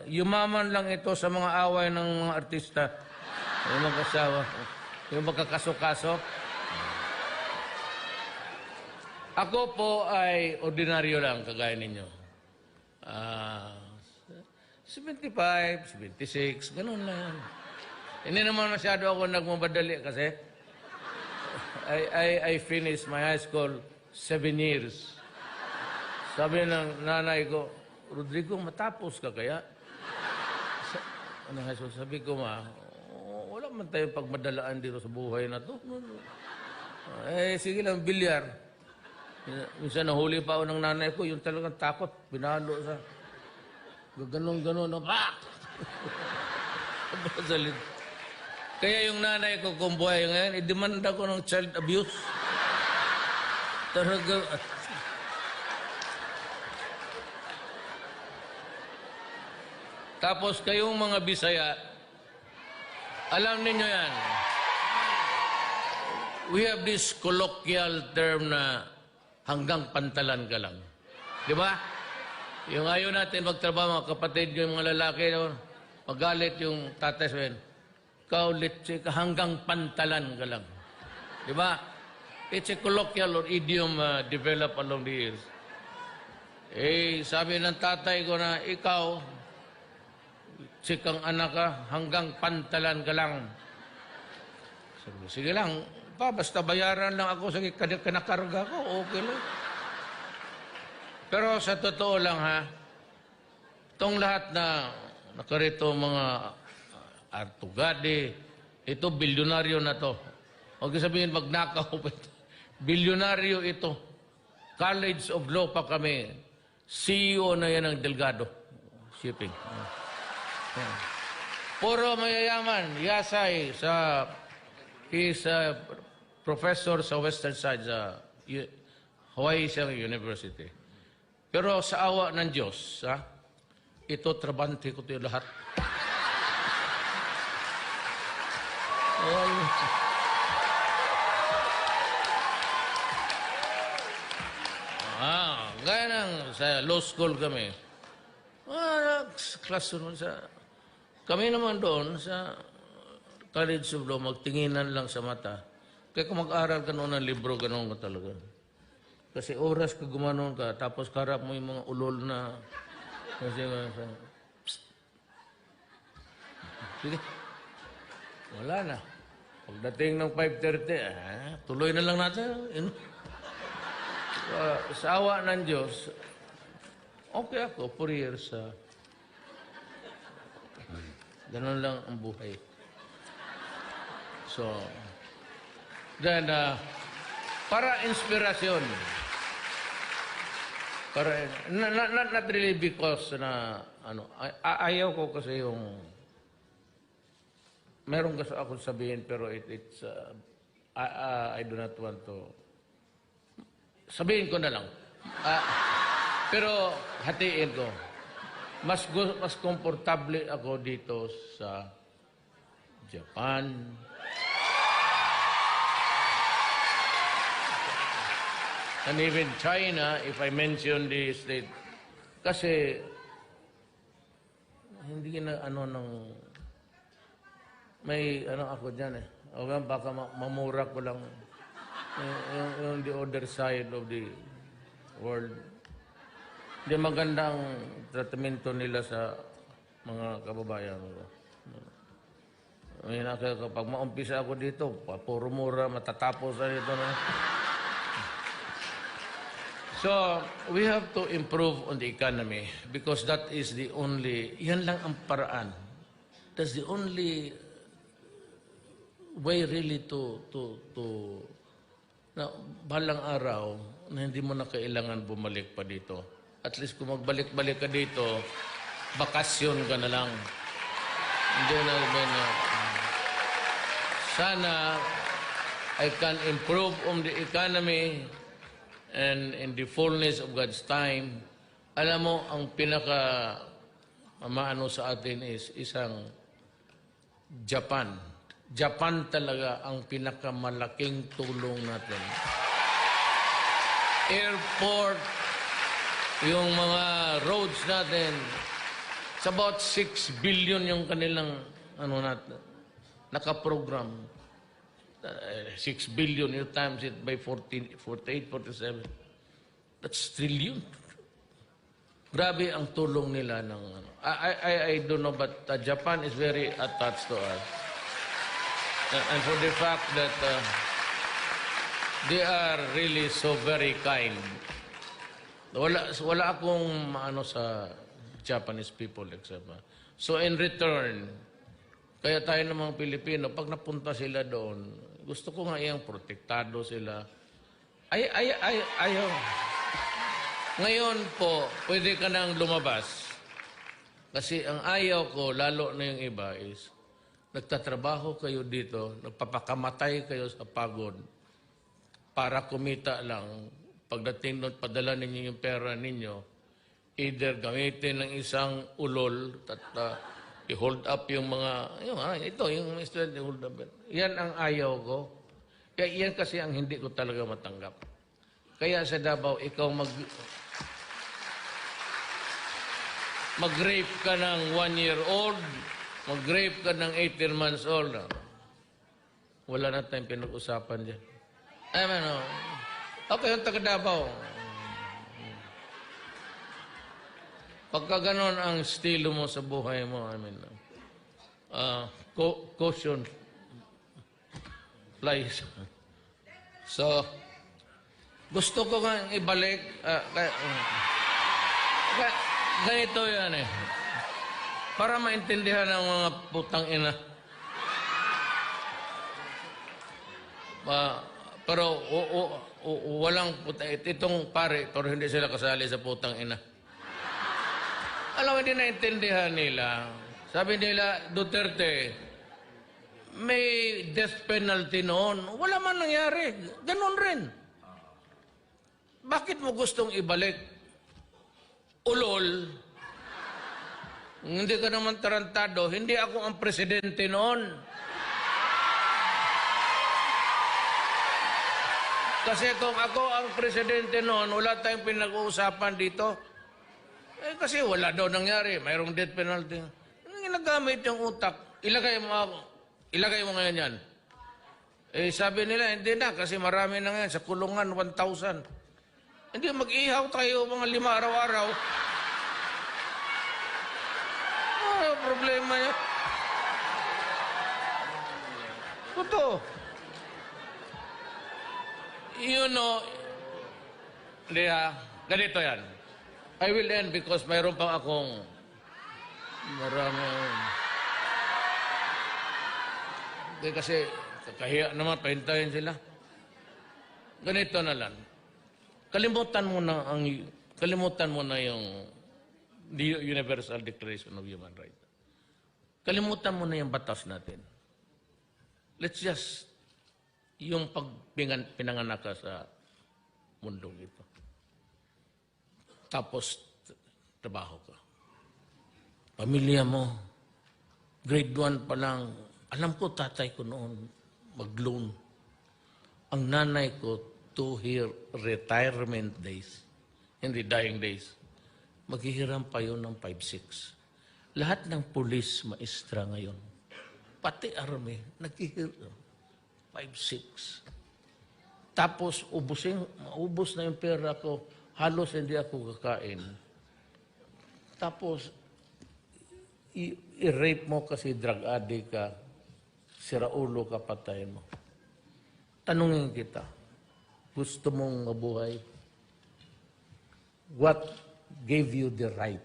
yumaman lang ito sa mga away ng mga artista. Yung mag-asawa. Yung magkakaso-kaso. Ako po ay ordinaryo lang, kagaya ninyo. 75, 76, ganun lang. Hindi naman masyado ako nagmamadali kasi I finished my high school 7 years. Sabi ng nanay ko, Rodrigo, matapos ka kaya? Sabi ko, wala man tayong pagmadalaan dito sa buhay na to. Sige lang, bilyar. Minsan nahuli pa ako ng nanay ko, yung talagang takot, pinalo sa ganon-ganon, Kaya yung nanay ko, kung buhay ngayon, idemanda ko ng child abuse. Talaga. Tapos kayong mga Bisaya, alam ninyo yan, we have this colloquial term na hanggang pantalan ka lang. Di ba? Yung ayaw natin magtrabaho, mga kapatid, yung mga lalaki, magalit yung tatay sabihin, litsi ka, hanggang pantalan ka lang. Di ba? It's a colloquial or idiom developed along the years. Sabi ng tatay ko na, ikaw, sikang anak ka, hanggang pantalan ka lang. Sabi, sige lang, basta bayaran lang ako sa kinakarga ko, okay lang. Pero sa totoo lang itong lahat na nakarito mga artugadi, ito bilyonaryo na to. Huwag sabihin magnakaw pa ito. Bilyonaryo ito. College of Law pa kami. CEO na yan ng Delgado. Shipping. Puro mayayaman. Yasay he's a professor sa Western Side sa Hawaii University. Pero sa awa ng Diyos, ito, trabante ko ito lahat. Gaya ng sa law school kami. Classroom kami naman doon sa College of Law, magtinginan lang sa mata. Kaya kung mag-aral ka noon ng libro, ganoon ka talaga. Kasi oras ka gumanon ka, tapos karap mo yung mga ulol na... Sige. Wala na. Pagdating ng 5:30, tuloy na lang natin. Sa awa ng Diyos, okay ako, 4 years. Ganun lang ang buhay. So, then, para inspirasyon, not really because ayaw ko kasi yung, meron gusto ako sabihin, pero it's, I do not want to, sabihin ko na lang. Pero hatiin ko. Mas komportable ako dito sa Japan. And even China, if I mention the state. Kasi, hindi na may ako dyan O baka mamura ko lang yung the other side of the world. Hindi magandang tratamento nila sa mga kababayan ko. Kapag maumpisa ako dito, puro mura, matatapos na dito na. So, we have to improve on the economy because that is the only, yan lang ang paraan. That's the only way really to na balang araw na hindi mo na kailangan bumalik pa dito. At least kung magbalik-balik ka dito, bakasyon ka na lang. Hindi na sana I can improve on the economy and in the fullness of God's time. Alam mo, ang pinaka maano sa atin is isang Japan. Japan talaga ang pinakamalaking tulong natin. Airport, yung mga roads natin, It's about 6 billion yung kanilang nakaprogram. 6 billion, you times it by 14, 48, 47. That's trillion. Grabe ang tulong nila ng I don't know, but Japan is very attached to us. And for the fact that they are really so very kind. Wala akong maano sa Japanese people except. So in return, kaya tayo ng mga Pilipino, pag napunta sila doon, gusto ko nga iyang protektado sila. Ayaw. Ngayon po, pwede ka nang lumabas. Kasi ang ayaw ko, lalo na yung iba, is nagtatrabaho kayo dito, nagpapakamatay kayo sa pagod para kumita lang. Pagdating doon, padala ninyo yung pera ninyo, either gamitin ng isang ulol at i-hold up yung mga, yung student, i-hold up. Yan ang ayaw ko. Kaya yan kasi ang hindi ko talaga matanggap. Kaya sa Davao, ikaw mag-rape ka ng 1-year-old, mag-rape ka ng 18 months old. Wala na tayong pinag-usapan dyan. Okay, yung taga Davao. Pagka ganon ang estilo mo sa buhay mo, caution flies. So, gusto ko nga ibalik, ganito yan eh. Para maintindihan ng mga putang ina. Pero walang putang, itong pare, pero hindi sila kasali sa putang ina. Alam mo, hindi naintindihan nila. Sabi nila, Duterte, may death penalty noon. Wala man nangyari. Ganon rin. Bakit mo gustong ibalik? Ulol. Hindi ka naman tarantado. Hindi ako ang presidente noon. Kasi kung ako ang presidente noon, wala tayong pinag-uusapan dito. Kasi wala daw nangyari. Mayroong death penalty. Ginagamit yung utak. Ilagay mo ngayon yan. Sabi nila, hindi na. Kasi marami na ngayon. Sa kulungan, 1,000. Hindi, mag-ihaw tayo mga 5 araw-araw. Problema yan. Totoo. Ganito yan. I will end because mayroon pang akong maraming... Kasi kakahiya naman, pahintayin sila. Ganito na lang. Kalimutan mo na yung Universal Declaration of Human Rights. Kalimutan mo na yung batas natin. Let's just, yung pinanganak ka sa mundong ito. Tapos, trabaho ka. Pamilya mo, grade 1 pa lang, alam ko tatay ko noon, mag-loan. Ang nanay ko, to her retirement days, hindi dying days, maghihiram pa yun ng 5-6. Lahat ng pulis, maestra ngayon, pati army, naghihiram 5-6. Tapos, maubos na yung pera ko, halos hindi ako kakain. Tapos, i-rape mo kasi drug addict ka, siraulo ka, patayin mo. Tanungin kita, gusto mong mabuhay? What gave you the right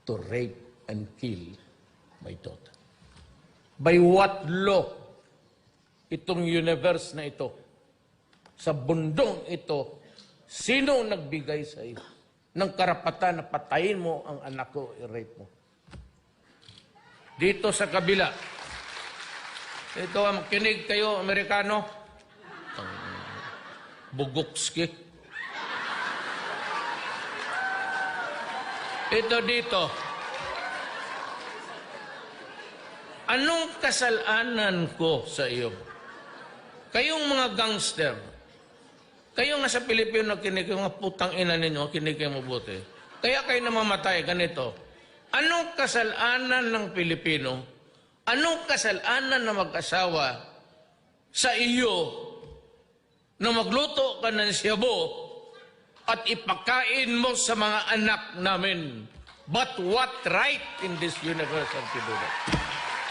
to rape and kill my daughter? By what law itong universe na ito, sa bundong ito, sino nagbigay sa iyo ng karapatan na patayin mo ang anak ko, i-rape mo? Dito sa kabila, ito, makinig kayo, Amerikano, Bugokski. Ito dito. Anong kasalanan ko sa iyo? Kayong mga gangster, kayong nasa Pilipino, kinig yung mga putang ina ninyo, kinig kayo mabuti. Kaya kayo namamatay, ganito. Anong kasalanan ng Pilipino? Anong kasalanan ng mag-asawa sa iyo na magluto ka ng shabu at ipakain mo sa mga anak namin? But what right in this universe to do that?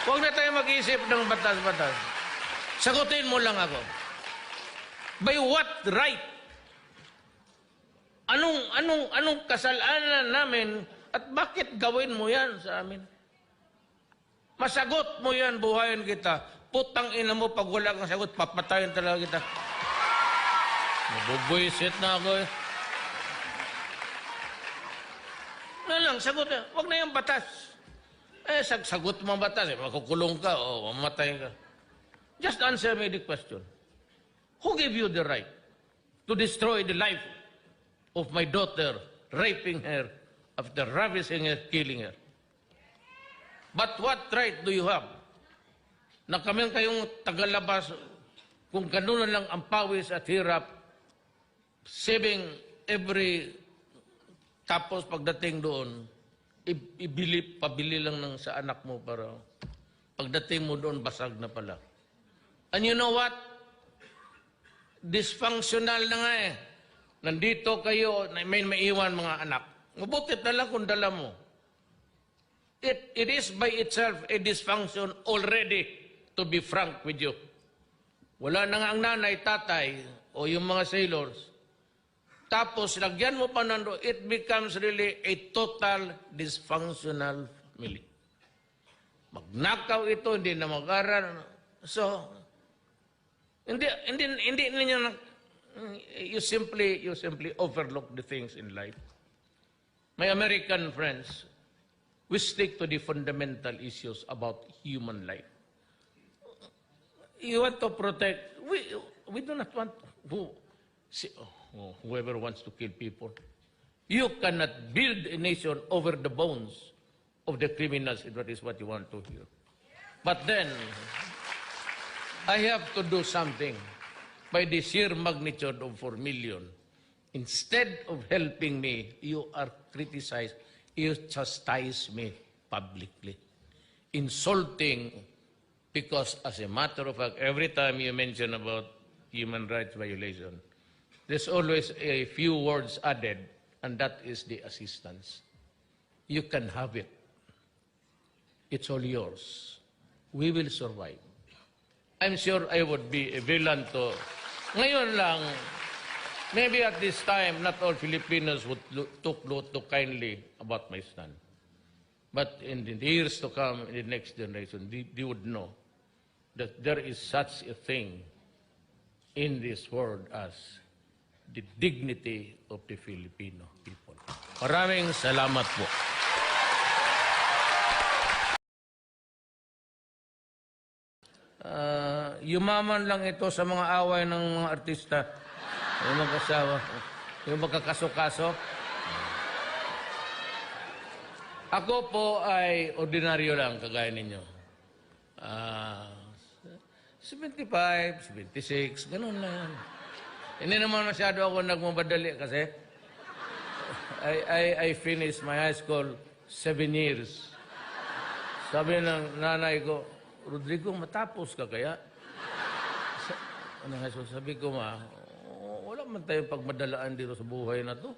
Huwag na tayo mag-isip ng batas-batas. Sagutin mo lang ako. By what right? Anong kasalanan namin at bakit gawin mo yan sa amin? Masagot mo yan, buhayin kita. Putang ina mo, pag wala kang sagot, papatayin talaga kita. Nabubwisit na ako eh. Ano lang, sagot na. Huwag na yung batas. Sagot mo ang batas, makukulong ka o mamatay ka. Just answer me the question. Who gave you the right to destroy the life of my daughter, raping her, after ravishing her, killing her? But what right do you have na kami kayong tagalabas kung gano'n lang ang pawis at hirap, saving every tapos pagdating doon, pabili lang ng sa anak mo para pagdating mo doon, basag na pala. And you know what? Dysfunctional na nga eh. Nandito kayo, may maiwan mga anak. Mabuti na lang kung dala mo. It is by itself a dysfunction already, to be frank with you. Wala na nga ang nanay, tatay, o yung mga sailors. Tapos, lagyan mo pa nando, it becomes really a total dysfunctional family. Magnakaw ito, hindi na mag-aral. So, hindi ninyo na, you simply overlook the things in life. My American friends, we stick to the fundamental issues about human life. You want to protect, we do not want whoever wants to kill people. You cannot build a nation over the bones of the criminals, if that is what you want to hear. But then, I have to do something by the sheer magnitude of 4 million. Instead of helping me, you are criticized. You chastise me publicly, insulting, because as a matter of fact, every time you mention about human rights violation, there's always a few words added, and that is the assistance. You can have it. It's all yours. We will survive. I'm sure I would be a villain to... Ngayon lang, maybe at this time, not all Filipinos would took too kindly about my stand. But in the years to come, in the next generation, they would know that there is such a thing in this world as the dignity of the Filipino people. Maraming salamat po. Yumaman lang ito sa mga away ng mga artista. Yung mag-asawa, yung magkakaso-kaso. Ako po ay ordinaryo lang, kagaya ninyo. 75, 76, ganun na yan. Hindi naman masyado ako nagmamadali kasi I finished my high school 7 years. Sabi ng nanay ko, Rodrigo, matapos ka kaya? Sabi ko, wala man tayong pagmadalaan dito sa buhay na to.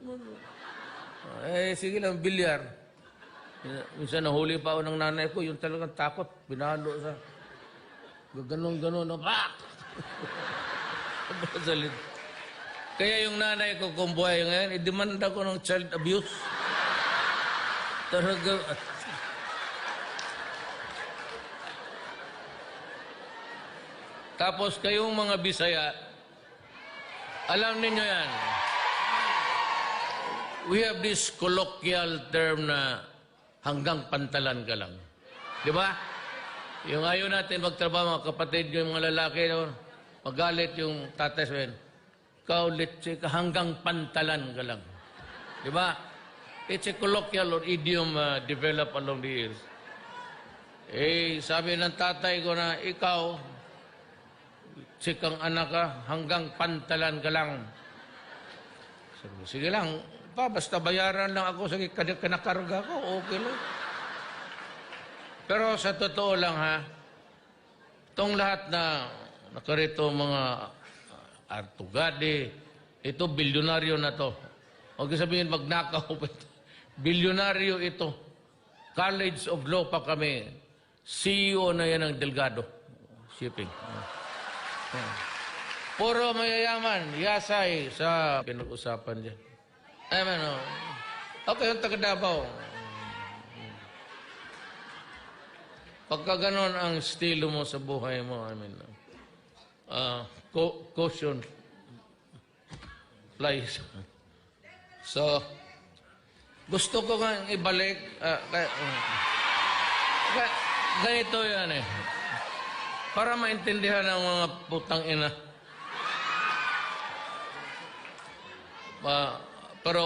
Sige lang, bilyar. Minsan nahuli pa ako ng nanay ko, yung talagang takot, binalo sa... Ganon-ganon, pak! Kaya yung nanay ko, kung buhay ngayon, idemanda ko ng child abuse. Talaga... Tapos kayong mga Bisaya, alam ninyo yan. We have this colloquial term na hanggang pantalan ka lang. Di ba? Yung ayaw natin magtrabaho, mga kapatid, yung mga lalaki, magalit yung tatay sabihin, kaulit ka, hanggang pantalan ka lang. Di ba? It's a colloquial or idiom developed along the years. Sabi ng tatay ko na, ikaw, sikang anak ka, hanggang pantalan ka lang. Sige lang, basta bayaran lang ako sa kanakarga ko, okay lang. Pero sa totoo lang ha, itong lahat na nakarito mga Artugadi, ito bilyonaryo na to. Huwag sabihin magnakaw pa ito. Bilyonaryo ito. College of Law pa kami. CEO na yan ng Delgado Shipping. Puro mayayaman, yasay sa pinag-usapan dyan. Okay, yung taga Davao. Pagka ganon ang estilo mo sa buhay mo, caution flies. So, gusto ko nga ibalik, ganito yan eh. Para maintindihan ng mga putang ina. Pero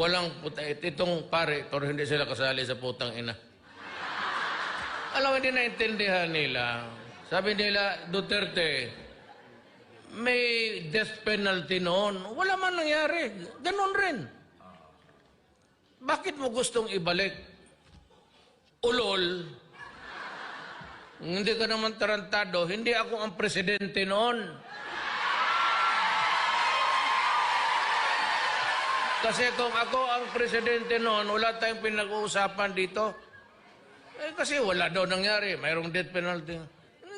walang putang, itong pare, pero hindi sila kasali sa putang ina. Alam mo, hindi naintindihan nila. Sabi nila, Duterte, may death penalty noon. Wala man nangyari. Ganon rin. Bakit mo gustong ibalik? Ulol. Hindi ka naman tarantado. Hindi ako ang presidente noon. Kasi kung ako ang presidente noon, wala tayong pinag-uusapan dito. Kasi wala daw nangyari. Mayroong death penalty.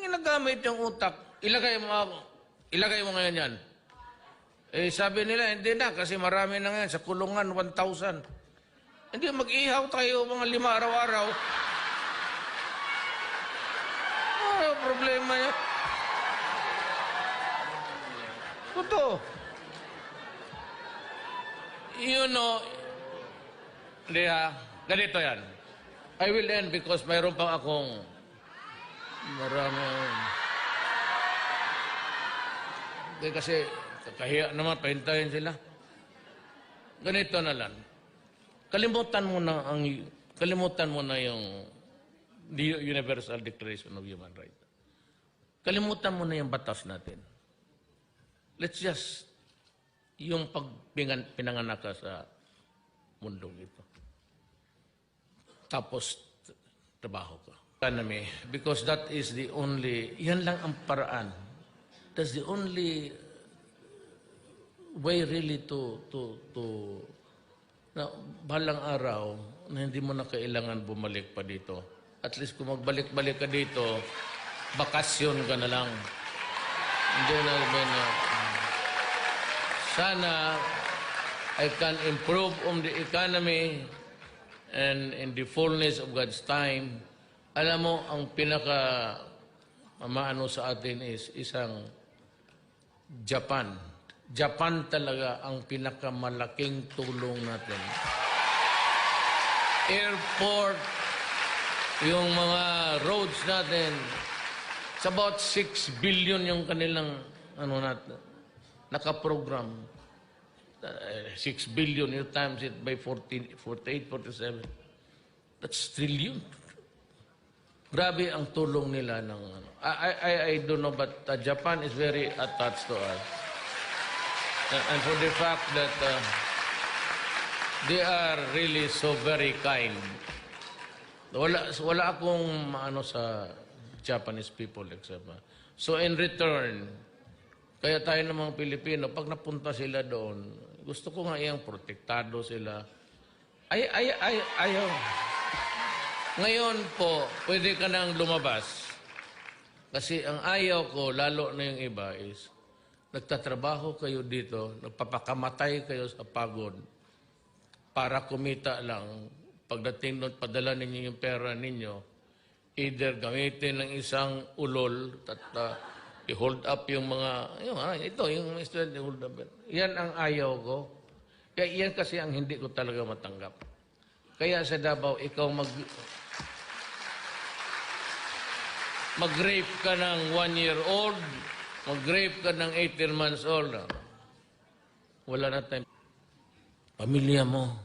Ginagamit yung utak. Ilagay mo ngayon yan. Sabi nila, hindi na. Kasi marami na ngayon. Sa kulungan, 1,000. Hindi, mag-ihaw tayo mga 5 araw-araw. Problema yan. Totoo. You know, ganito yan. I will end because mayroon pang akong maraming... Kasi kakahiya naman, pahintayin sila. Ganito na lang. Kalimutan mo na yung Universal Declaration of Human Rights. Kalimutan mo na yung batas natin. Let's just yung pinanganak ka sa mundong ito. Tapos, trabaho ka. Economy, because that is the only, yan lang ang paraan. That's the only way really to na balang araw na hindi mo na kailangan bumalik pa dito. At least kung magbalik-balik ka dito, bakasyon ka na lang. Hindi na sana I can improve on the economy and in the fullness of God's time. Alam mo, ang pinaka maano sa atin is isang Japan. Japan talaga ang pinakamalaking tulong natin. Airport, yung mga roads natin, it's about 6 billion yung kanilang nakaprogram. 6 billion, you times it by 48, 47. That's trillion. Grabe ang tulong nila ng I don't know, but Japan is very attached to us. And for the fact that they are really so very kind. Wala akong sa Japanese people except. So in return, kaya tayo namang Pilipino, pag napunta sila doon, gusto ko nga iyang protektado sila. Ayaw. Ngayon po, pwede ka nang lumabas. Kasi ang ayaw ko, lalo na yung iba, is nagtatrabaho kayo dito, nagpapakamatay kayo sa pagod para kumita lang. Pagdating doon, padala ninyo yung pera ninyo, either gamitin ng isang ulol at i-hold up yung mga, yung student, i-hold up. Yan ang ayaw ko. Kaya yan kasi ang hindi ko talaga matanggap. Kaya sa Davao, ikaw mag-rape ka ng 1-year-old, mag-rape ka ng 18 months old. Wala na time. Pamilya mo,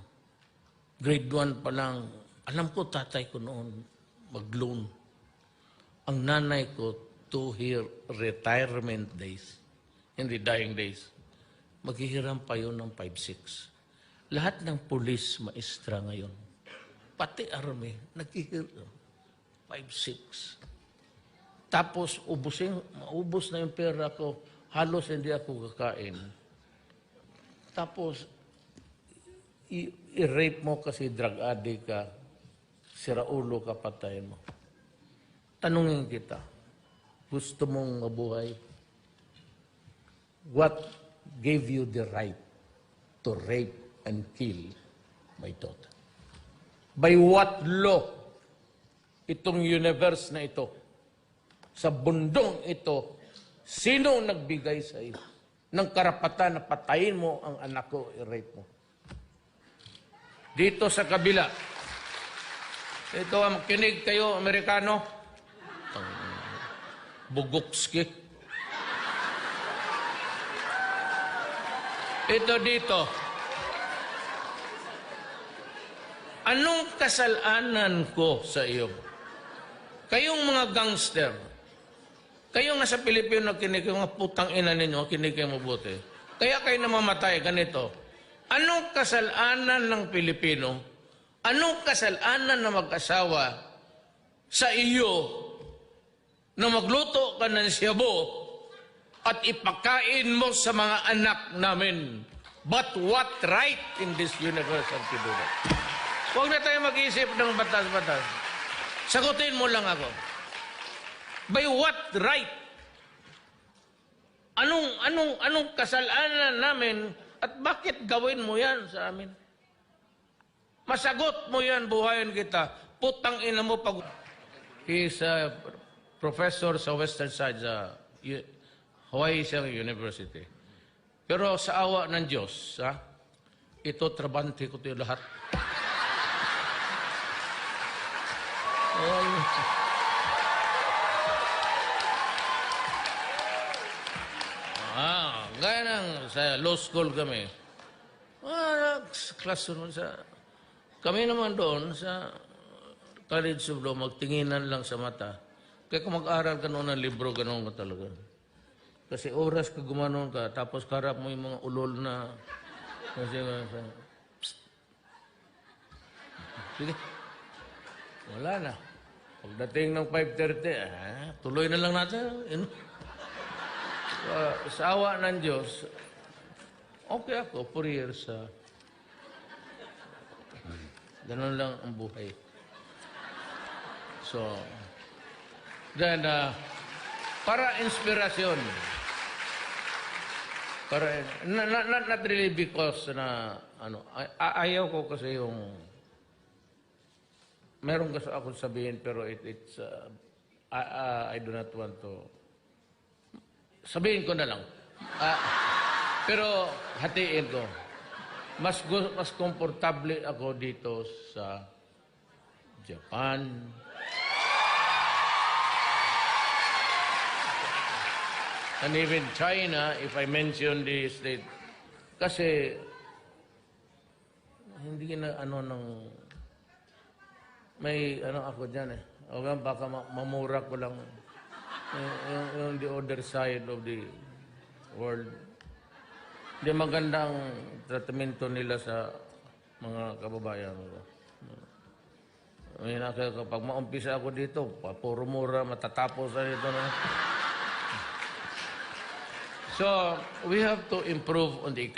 grade 1 pa lang. Alam ko, tatay ko noon, mag-loan. Ang nanay ko, to her retirement days, hindi dying days, maghihiram pa yun ng 5-6. Lahat ng pulis, maestra ngayon. pati army, nagkikiro. 5-6. Tapos, maubos na yung pera ko. Halos hindi ako kakain. Tapos, i-rape mo kasi drug addict ka, siraulo ka, patayin mo. Tanungin kita, gusto mong mabuhay? What gave you the right to rape and kill my daughter? By what law itong universe na ito, sa bundong ito, sino nagbigay sa iyo ng karapatan na patayin mo ang anak ko, i-rape mo? Dito sa kabila, ito ang makinig kayo, Amerikano, Bugokski. Ito dito. Anong kasalanan ko sa iyo? Kayong mga gangster, kayong nasa Pilipino nakinig, yung mga putang ina ninyo, kinig kayo mabuti. Kaya kayo namamatay, ganito. Anong kasalanan ng Pilipino? Anong kasalanan ng mag-asawa sa iyo na magluto ka ng siyabo at ipakain mo sa mga anak namin? But what right in this universe have to do that? Huwag na tayo mag-isip ng batas-batas. Sagutin mo lang ako. By what right? Anong kasalanan namin at bakit gawin mo yan sa amin? Masagot mo yan, buhayin kita. Putang ina mo pag... He is a professor sa Western Side sa Hawaii University. Pero sa awa ng Diyos, ito trabante ko ito lahat. Gaya ng sa law school kami. Classroom kami naman doon sa College of Law, magtinginan lang sa mata. Kaya kung mag-aral ka noon ng libro, ganoon ka talaga. Kasi oras ka gumanon ka, tapos karap mo yung mga ulol na... Sige. Wala na. Pagdating ng 5:30, tuloy na lang natin. Sa awa ng Diyos, okay ako, 4 years. Ganun lang ang buhay. So, then, para inspirasyon. Not really because na, ayaw ko kasi yung, meron gusto ako sabihin, pero it's, I do not want to, sabihin ko na lang. Pero hatiin ko. Mas komportable ako dito sa Japan. And even China, if I mention the state. Kasi, hindi na may ako dyan eh. O baka mamura ko lang yung the other side of the world. Hindi magandang tratamento nila sa mga kababayan ko. Kapag maumpisa ako dito, puro mura, matatapos na dito na. So, we have to improve on the